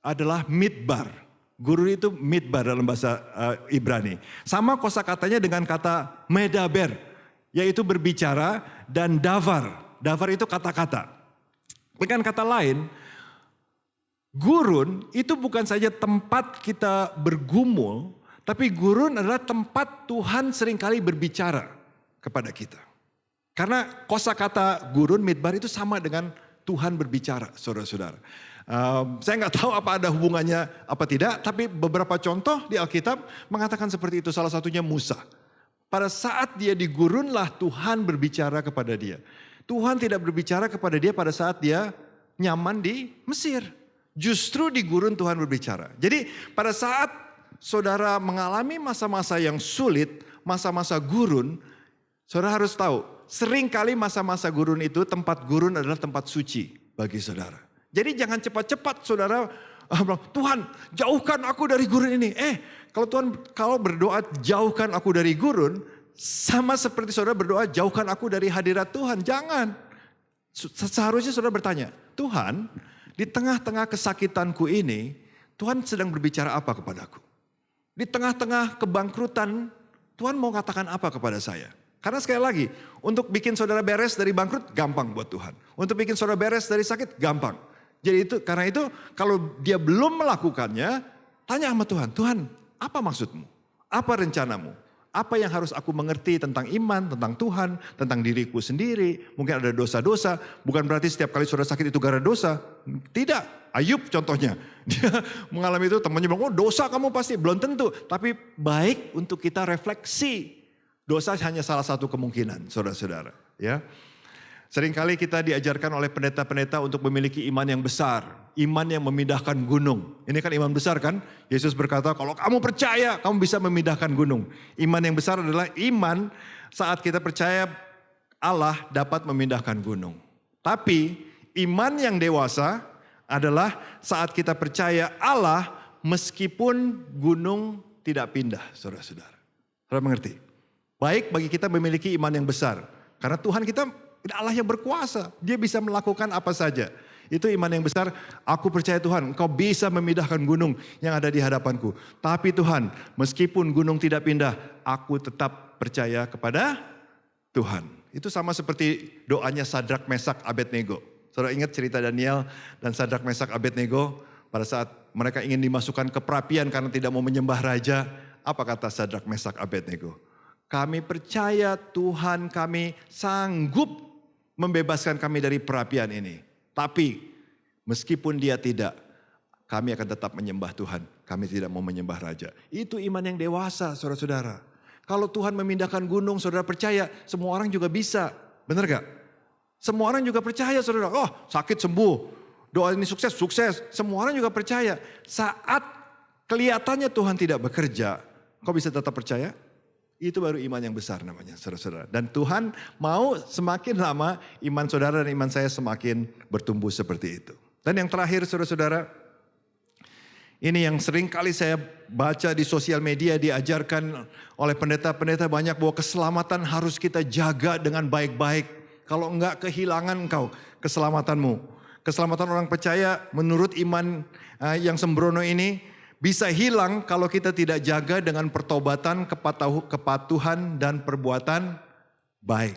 adalah midbar. Gurun itu midbar dalam bahasa Ibrani. Sama kosakatanya dengan kata medaber. Yaitu berbicara dan davar. Davar itu kata-kata. Dengan kata lain, gurun itu bukan saja tempat kita bergumul, tapi gurun adalah tempat Tuhan seringkali berbicara kepada kita. Karena kosakata gurun midbar itu sama dengan Tuhan berbicara, saudara-saudara. Saya nggak tahu apa ada hubungannya apa tidak, tapi beberapa contoh di Alkitab mengatakan seperti itu. Salah satunya Musa. Pada saat dia di gurunlah Tuhan berbicara kepada dia. Tuhan tidak berbicara kepada dia pada saat dia nyaman di Mesir. Justru di gurun Tuhan berbicara. Jadi pada saat saudara mengalami masa-masa yang sulit, masa-masa gurun, saudara harus tahu, seringkali masa-masa gurun itu, tempat gurun adalah tempat suci bagi saudara. Jadi jangan cepat-cepat saudara bilang, Tuhan jauhkan aku dari gurun ini. Kalau berdoa jauhkan aku dari gurun, sama seperti saudara berdoa jauhkan aku dari hadirat Tuhan. Jangan. Seharusnya saudara bertanya, Tuhan di tengah-tengah kesakitanku ini, Tuhan sedang berbicara apa kepadaku? Di tengah-tengah kebangkrutan, Tuhan mau katakan apa kepada saya? Karena sekali lagi, untuk bikin saudara beres dari bangkrut, gampang buat Tuhan. Untuk bikin saudara beres dari sakit, gampang. Jadi karena itu kalau dia belum melakukannya, tanya sama Tuhan, Tuhan apa maksudmu? Apa rencanamu? Apa yang harus aku mengerti tentang iman, tentang Tuhan, tentang diriku sendiri. Mungkin ada dosa-dosa, bukan berarti setiap kali saudara sakit itu gara dosa. Tidak, Ayub contohnya. Dia mengalami itu, temannya bilang, oh dosa kamu pasti, belum tentu. Tapi baik untuk kita refleksi. Dosa hanya salah satu kemungkinan, saudara-saudara. Ya. Seringkali kita diajarkan oleh pendeta-pendeta untuk memiliki iman yang besar. Iman yang memindahkan gunung. Ini kan iman besar kan? Yesus berkata, kalau kamu percaya, kamu bisa memindahkan gunung. Iman yang besar adalah iman saat kita percaya Allah dapat memindahkan gunung. Tapi iman yang dewasa adalah saat kita percaya Allah meskipun gunung tidak pindah, saudara-saudara. Saudara mengerti? Baik bagi kita memiliki iman yang besar. Karena Tuhan kita Allah yang berkuasa. Dia bisa melakukan apa saja. Itu iman yang besar. Aku percaya Tuhan, Engkau bisa memindahkan gunung yang ada di hadapanku. Tapi Tuhan, meskipun gunung tidak pindah, aku tetap percaya kepada Tuhan. Itu sama seperti doanya Sadrak, Mesak, Abednego. Saudara ingat cerita Daniel dan Sadrak, Mesak, Abednego pada saat mereka ingin dimasukkan ke perapian karena tidak mau menyembah raja. Apa kata Sadrak, Mesak, Abednego? Kami percaya Tuhan kami sanggup membebaskan kami dari perapian ini. Tapi meskipun dia tidak, kami akan tetap menyembah Tuhan. Kami tidak mau menyembah raja. Itu iman yang dewasa, saudara-saudara. Kalau Tuhan memindahkan gunung, saudara percaya, semua orang juga bisa. Benar gak? Semua orang juga percaya, saudara. Oh, sakit sembuh. Doa ini sukses, sukses. Semua orang juga percaya. Saat kelihatannya Tuhan tidak bekerja, kau bisa tetap percaya? Itu baru iman yang besar namanya, saudara-saudara. Dan Tuhan mau semakin lama iman saudara dan iman saya semakin bertumbuh seperti itu. Dan yang terakhir, saudara-saudara, ini yang sering kali saya baca di sosial media, diajarkan oleh pendeta-pendeta banyak bahwa keselamatan harus kita jaga dengan baik-baik. Kalau enggak kehilangan engkau keselamatanmu. Keselamatan orang percaya menurut iman yang sembrono ini bisa hilang kalau kita tidak jaga dengan pertobatan, kepatuhan, dan perbuatan baik.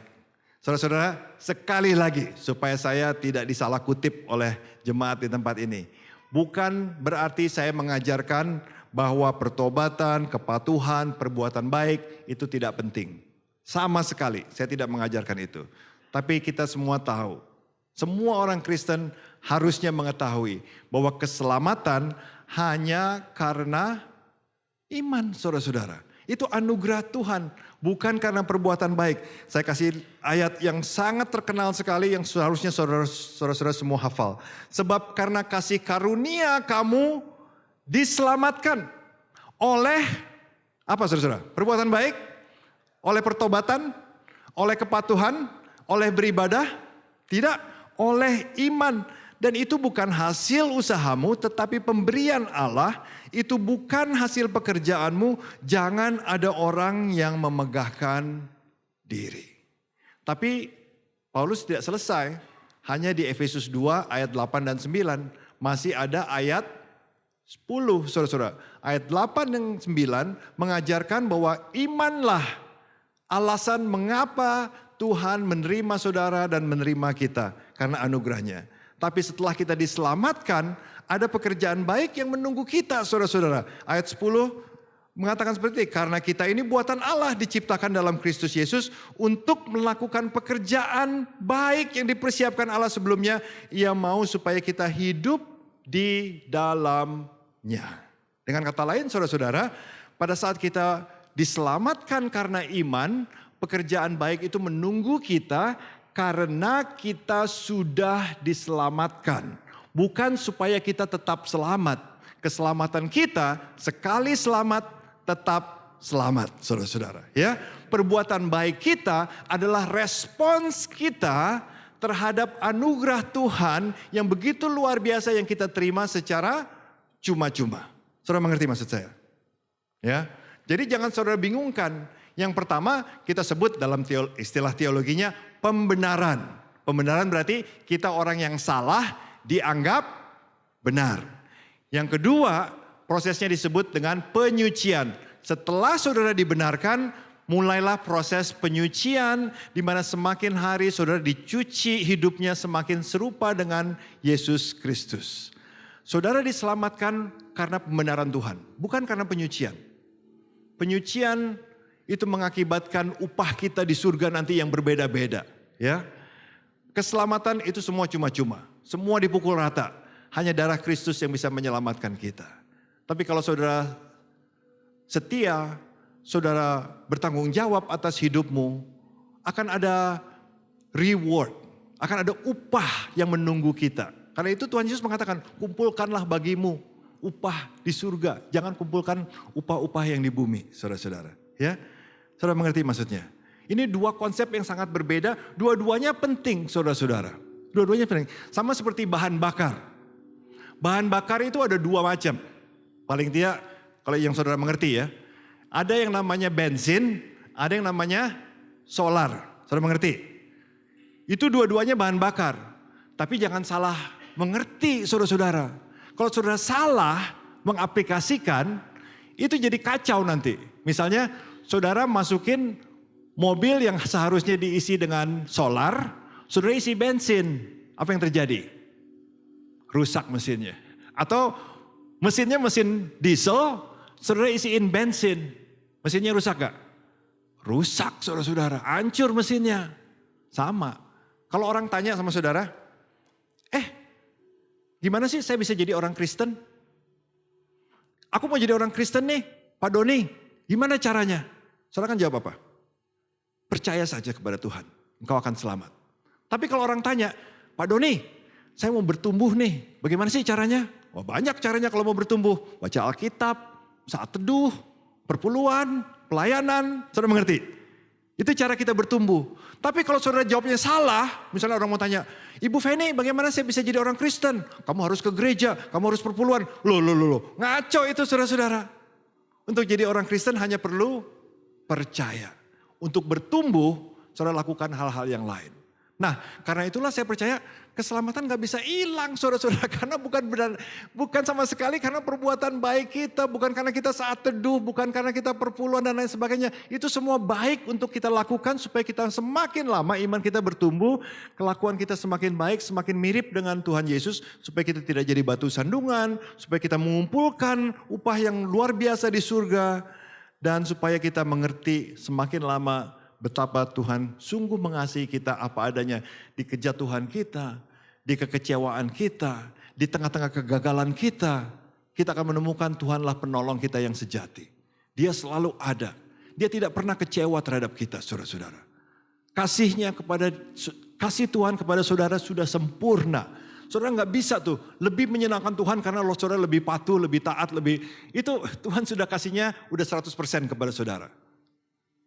Saudara-saudara, sekali lagi supaya saya tidak disalah kutip oleh jemaat di tempat ini. Bukan berarti saya mengajarkan bahwa pertobatan, kepatuhan, perbuatan baik itu tidak penting. Sama sekali, saya tidak mengajarkan itu. Tapi kita semua tahu, semua orang Kristen harusnya mengetahui bahwa keselamatan hanya karena iman, saudara-saudara. Itu anugerah Tuhan, bukan karena perbuatan baik. Saya kasih ayat yang sangat terkenal sekali yang seharusnya saudara-saudara semua hafal. Sebab karena kasih karunia kamu diselamatkan oleh apa, saudara-saudara? Perbuatan baik, oleh pertobatan, oleh kepatuhan, oleh beribadah, tidak, oleh iman. Dan itu bukan hasil usahamu tetapi pemberian Allah. Itu bukan hasil pekerjaanmu. Jangan ada orang yang memegahkan diri. Tapi Paulus tidak selesai. Hanya di Efesus 2 ayat 8 dan 9. Masih ada ayat 10, saudara-saudara. Ayat 8 dan 9 mengajarkan bahwa imanlah alasan mengapa Tuhan menerima saudara dan menerima kita. Karena anugerahnya. Tapi setelah kita diselamatkan, ada pekerjaan baik yang menunggu kita, saudara-saudara. Ayat 10 mengatakan seperti ini, karena kita ini buatan Allah diciptakan dalam Kristus Yesus untuk melakukan pekerjaan baik yang dipersiapkan Allah sebelumnya. Ia mau supaya kita hidup di dalamnya. Dengan kata lain, saudara-saudara, pada saat kita diselamatkan karena iman, pekerjaan baik itu menunggu kita karena kita sudah diselamatkan. Bukan supaya kita tetap selamat. Keselamatan kita sekali selamat, tetap selamat, saudara-saudara. Ya, perbuatan baik kita adalah respons kita terhadap anugerah Tuhan yang begitu luar biasa yang kita terima secara cuma-cuma. Saudara mengerti maksud saya? Ya, jadi jangan saudara bingungkan. Yang pertama kita sebut dalam istilah teologinya pembenaran. Pembenaran berarti kita orang yang salah dianggap benar. Yang kedua, prosesnya disebut dengan penyucian. Setelah saudara dibenarkan, mulailah proses penyucian di mana semakin hari saudara dicuci hidupnya semakin serupa dengan Yesus Kristus. Saudara diselamatkan karena pembenaran Tuhan, bukan karena penyucian. Penyucian itu mengakibatkan upah kita di surga nanti yang berbeda-beda, ya. Keselamatan itu semua cuma-cuma, semua dipukul rata. Hanya darah Kristus yang bisa menyelamatkan kita. Tapi kalau saudara setia, saudara bertanggung jawab atas hidupmu, akan ada reward, akan ada upah yang menunggu kita. Karena itu Tuhan Yesus mengatakan, kumpulkanlah bagimu upah di surga. Jangan kumpulkan upah-upah yang di bumi, saudara-saudara. Ya, saudara mengerti maksudnya? Ini dua konsep yang sangat berbeda, dua-duanya penting, saudara-saudara. Dua-duanya penting. Sama seperti bahan bakar. Bahan bakar itu ada dua macam. Paling tidak kalau yang saudara mengerti ya. Ada yang namanya bensin, ada yang namanya solar. Saudara mengerti? Itu dua-duanya bahan bakar. Tapi jangan salah mengerti saudara-saudara. Kalau saudara salah mengaplikasikan, itu jadi kacau nanti. Misalnya saudara masukin mobil yang seharusnya diisi dengan solar, saudara isi bensin. Apa yang terjadi? Rusak mesinnya. Atau mesinnya mesin diesel, saudara isiin bensin. Mesinnya rusak gak? Rusak saudara-saudara, hancur mesinnya. Sama. Kalau orang tanya sama saudara, gimana sih saya bisa jadi orang Kristen? Aku mau jadi orang Kristen nih, Pak Doni. Gimana caranya? Saudara kan jawab apa? Percaya saja kepada Tuhan, engkau akan selamat. Tapi kalau orang tanya, Pak Doni, saya mau bertumbuh nih, bagaimana sih caranya? Wah, banyak caranya kalau mau bertumbuh. Baca Alkitab, saat teduh, perpuluhan, pelayanan. Saudara mengerti? Itu cara kita bertumbuh. Tapi kalau saudara jawabnya salah, misalnya orang mau tanya, Ibu Feni bagaimana saya bisa jadi orang Kristen? Kamu harus ke gereja, kamu harus perpuluhan. Loh. Ngaco itu saudara-saudara. Untuk jadi orang Kristen hanya perlu percaya. Untuk bertumbuh, saudara lakukan hal-hal yang lain. Nah, karena itulah saya percaya keselamatan gak bisa hilang saudara-saudara. Karena bukan sama sekali karena perbuatan baik kita. Bukan karena kita saat teduh, bukan karena kita perpuluhan dan lain sebagainya. Itu semua baik untuk kita lakukan supaya kita semakin lama iman kita bertumbuh. Kelakuan kita semakin baik, semakin mirip dengan Tuhan Yesus. Supaya kita tidak jadi batu sandungan. Supaya kita mengumpulkan upah yang luar biasa di surga. Dan supaya kita mengerti semakin lama betapa Tuhan sungguh mengasihi kita apa adanya di kejatuhan kita, di kekecewaan kita, di tengah-tengah kegagalan kita. Kita akan menemukan Tuhanlah penolong kita yang sejati. Dia selalu ada. Dia tidak pernah kecewa terhadap kita, saudara-saudara. Kasih Tuhan kepada saudara sudah sempurna. Saudara gak bisa tuh lebih menyenangkan Tuhan karena saudara lebih patuh, lebih taat, itu Tuhan sudah kasihnya udah 100% kepada saudara.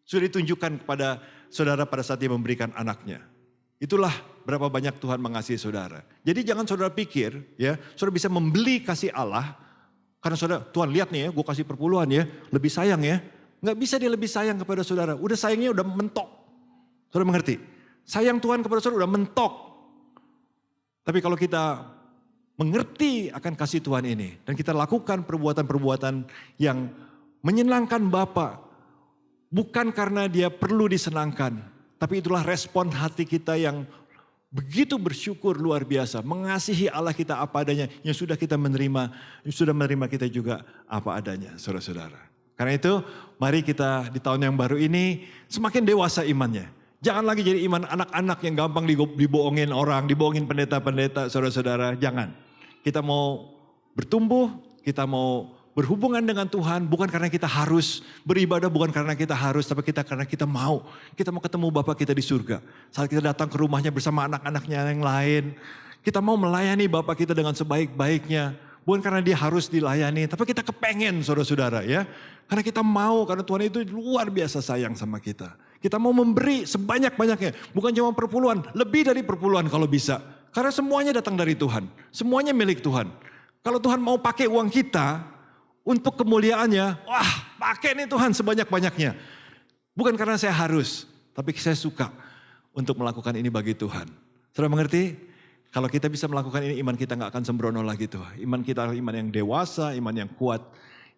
Sudah ditunjukkan kepada saudara pada saat dia memberikan anaknya. Itulah berapa banyak Tuhan mengasihi saudara. Jadi jangan saudara pikir ya, saudara bisa membeli kasih Allah. Karena saudara, Tuhan lihat nih ya, gue kasih perpuluhan ya, lebih sayang ya. Gak bisa dia lebih sayang kepada saudara. Udah sayangnya udah mentok. Saudara mengerti? Sayang Tuhan kepada saudara udah mentok. Tapi kalau kita mengerti akan kasih Tuhan ini. Dan kita lakukan perbuatan-perbuatan yang menyenangkan Bapa. Bukan karena dia perlu disenangkan, tapi itulah respon hati kita yang begitu bersyukur luar biasa, mengasihi Allah kita apa adanya, yang sudah kita menerima, yang sudah menerima kita juga apa adanya, saudara-saudara. Karena itu, mari kita di tahun yang baru ini semakin dewasa imannya. Jangan lagi jadi iman anak-anak yang gampang dibohongin orang, dibohongin pendeta-pendeta, saudara-saudara. Jangan. Kita mau bertumbuh, kita mau berhubungan dengan Tuhan bukan karena kita harus beribadah, bukan karena kita harus, tapi karena kita mau. Kita mau ketemu Bapa kita di surga. Saat kita datang ke rumahnya bersama anak-anaknya yang lain, kita mau melayani Bapa kita dengan sebaik-baiknya. Bukan karena dia harus dilayani, tapi kita kepengen saudara-saudara ya. Karena kita mau, karena Tuhan itu luar biasa sayang sama kita. Kita mau memberi sebanyak-banyaknya, bukan cuma perpuluhan, lebih dari perpuluhan kalau bisa. Karena semuanya datang dari Tuhan, semuanya milik Tuhan. Kalau Tuhan mau pakai uang kita, untuk kemuliaannya, wah pakai nih Tuhan sebanyak-banyaknya. Bukan karena saya harus, tapi saya suka untuk melakukan ini bagi Tuhan. Saudara mengerti? Kalau kita bisa melakukan ini, iman kita gak akan sembrono lagi tuh. Iman kita adalah iman yang dewasa, iman yang kuat,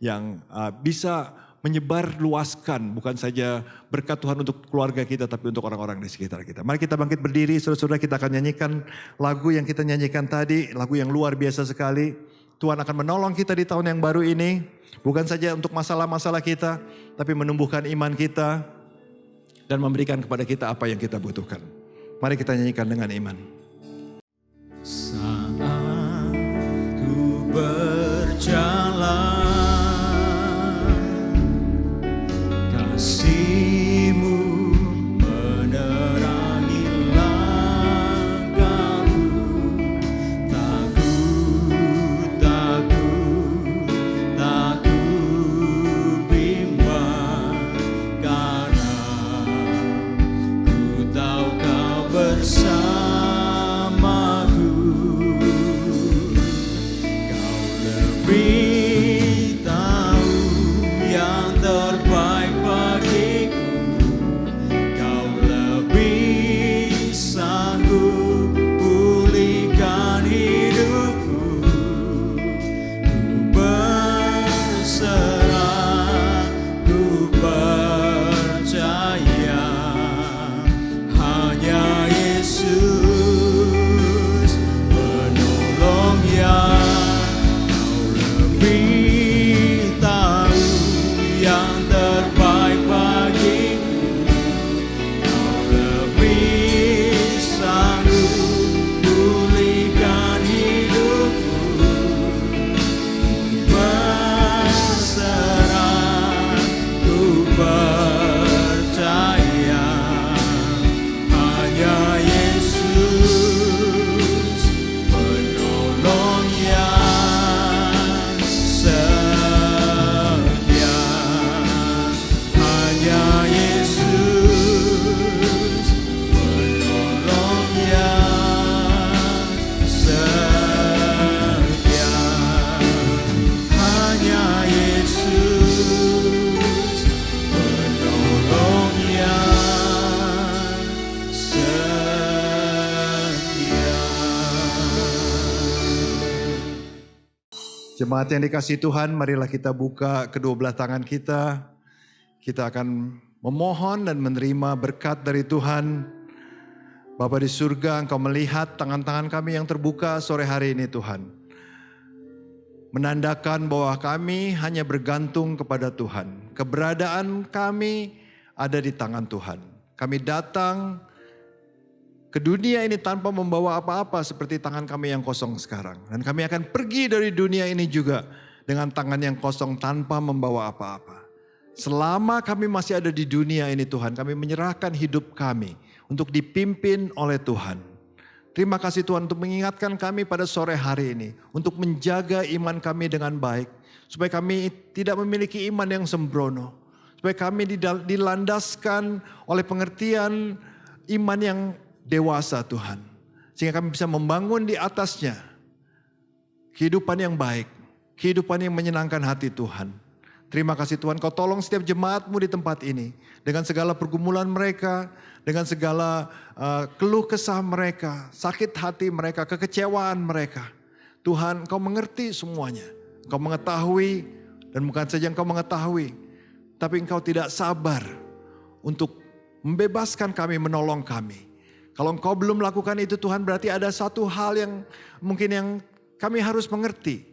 yang bisa menyebar luaskan. Bukan saja berkat Tuhan untuk keluarga kita, tapi untuk orang-orang di sekitar kita. Mari kita bangkit berdiri, saudara-saudara, kita akan nyanyikan lagu yang kita nyanyikan tadi, lagu yang luar biasa sekali. Tuhan akan menolong kita di tahun yang baru ini. Bukan saja untuk masalah-masalah kita, tapi menumbuhkan iman kita. Dan memberikan kepada kita apa yang kita butuhkan. Mari kita nyanyikan dengan iman. Saat ku berjalan, kasih-Mu menerangi langkahku. Tak ku bimbang, karena ku tahu Kau bersamaku. Kau lebih tahu yang terbaik bagiku. Kau lebih sanggup pulihkan hidupku. Ku berserah, ku percaya, hanya Yesus penolong yang Kau lebih tahu yang terbaik bagiku. Kau lebih sanggup pulihkan hidupku. Berserah, ku percaya, hanya Yesus penolong yang setia. Hanya Yesus penolong yang setia. Hanya Yesus penolong yang setia. Jemaat yang dikasihi Tuhan, marilah kita buka kedua belah tangan kita. Kita akan memohon dan menerima berkat dari Tuhan. Bapa di surga, Engkau melihat tangan-tangan kami yang terbuka sore hari ini Tuhan. Menandakan bahwa kami hanya bergantung kepada Tuhan. Keberadaan kami ada di tangan Tuhan. Kami datang ke dunia ini tanpa membawa apa-apa seperti tangan kami yang kosong sekarang. Dan kami akan pergi dari dunia ini juga dengan tangan yang kosong tanpa membawa apa-apa. Selama kami masih ada di dunia ini Tuhan, kami menyerahkan hidup kami untuk dipimpin oleh Tuhan. Terima kasih Tuhan untuk mengingatkan kami pada sore hari ini. Untuk menjaga iman kami dengan baik. Supaya kami tidak memiliki iman yang sembrono. Supaya kami dilandaskan oleh pengertian iman yang dewasa Tuhan. Sehingga kami bisa membangun di atasnya kehidupan yang baik. Kehidupan yang menyenangkan hati Tuhan. Terima kasih Tuhan, Kau tolong setiap jemaat-Mu di tempat ini. Dengan segala pergumulan mereka, dengan segala keluh kesah mereka, sakit hati mereka, kekecewaan mereka. Tuhan, Kau mengerti semuanya. Kau mengetahui, dan bukan saja Engkau mengetahui, tapi Engkau tidak sabar untuk membebaskan kami, menolong kami. Kalau engkau belum melakukan itu Tuhan, berarti ada satu hal yang mungkin yang kami harus mengerti.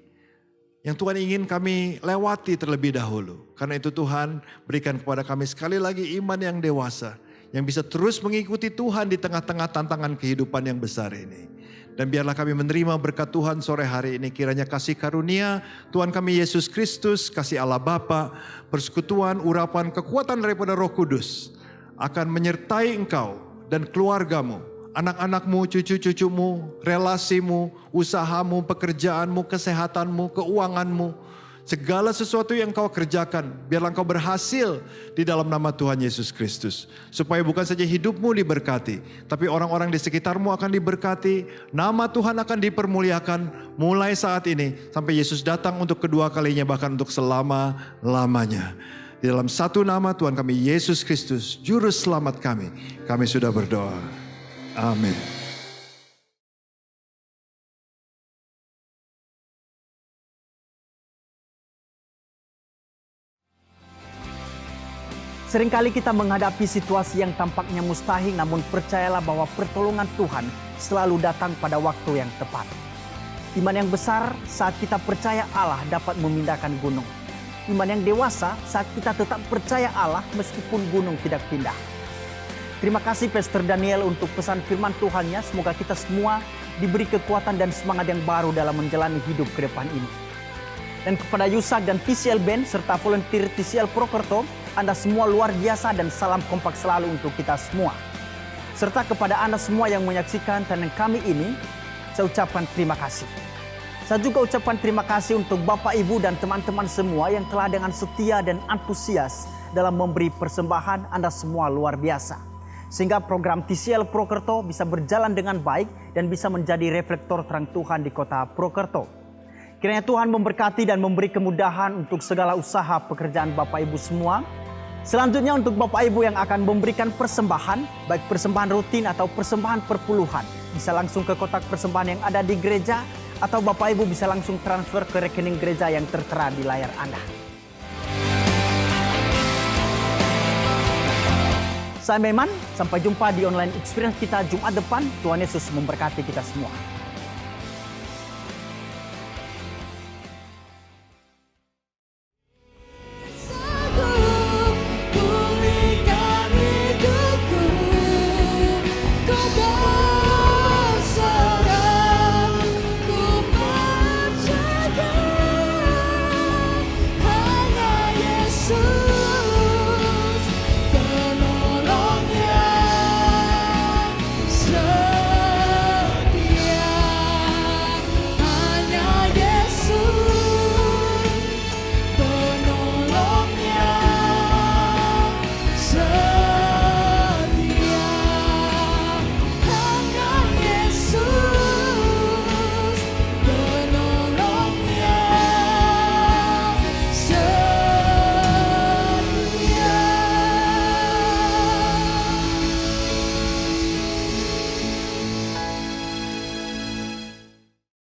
Yang Tuhan ingin kami lewati terlebih dahulu. Karena itu Tuhan berikan kepada kami sekali lagi iman yang dewasa. Yang bisa terus mengikuti Tuhan di tengah-tengah tantangan kehidupan yang besar ini. Dan biarlah kami menerima berkat Tuhan sore hari ini. Kiranya kasih karunia Tuhan kami Yesus Kristus, kasih Allah Bapa, persekutuan, urapan, kekuatan daripada Roh Kudus akan menyertai engkau dan keluargamu, anak-anakmu, cucu-cucumu, relasimu, usahamu, pekerjaanmu, kesehatanmu, keuanganmu. Segala sesuatu yang kau kerjakan, biarlah engkau berhasil di dalam nama Tuhan Yesus Kristus. Supaya bukan saja hidupmu diberkati, tapi orang-orang di sekitarmu akan diberkati. Nama Tuhan akan dipermuliakan mulai saat ini sampai Yesus datang untuk kedua kalinya, bahkan untuk selama-lamanya. Di dalam satu nama Tuhan kami Yesus Kristus, Juru Selamat kami sudah berdoa. Amin. Seringkali kita menghadapi situasi yang tampaknya mustahil, namun percayalah bahwa pertolongan Tuhan selalu datang pada waktu yang tepat. Iman yang besar saat kita percaya Allah dapat memindahkan gunung. Iman yang dewasa saat kita tetap percaya Allah meskipun gunung tidak pindah. Terima kasih Pastor Daniel untuk pesan firman Tuhannya. Semoga kita semua diberi kekuatan dan semangat yang baru dalam menjalani hidup ke depan ini. Dan kepada Yusak dan TCL Band serta volunteer TCL Prokerto, Anda semua luar biasa dan salam kompak selalu untuk kita semua. Serta kepada Anda semua yang menyaksikan tayangan kami ini, saya ucapkan terima kasih. Saya juga ucapkan terima kasih untuk Bapak, Ibu, dan teman-teman semua yang telah dengan setia dan antusias dalam memberi persembahan. Anda semua luar biasa. Sehingga program TCL Prokerto bisa berjalan dengan baik dan bisa menjadi reflektor terang Tuhan di kota Prokerto. Kiranya Tuhan memberkati dan memberi kemudahan untuk segala usaha pekerjaan Bapak Ibu semua. Selanjutnya untuk Bapak Ibu yang akan memberikan persembahan, baik persembahan rutin atau persembahan perpuluhan, bisa langsung ke kotak persembahan yang ada di gereja, atau Bapak Ibu bisa langsung transfer ke rekening gereja yang tertera di layar Anda. Saya Meman, sampai jumpa di online experience kita Jumat depan. Tuhan Yesus memberkati kita semua.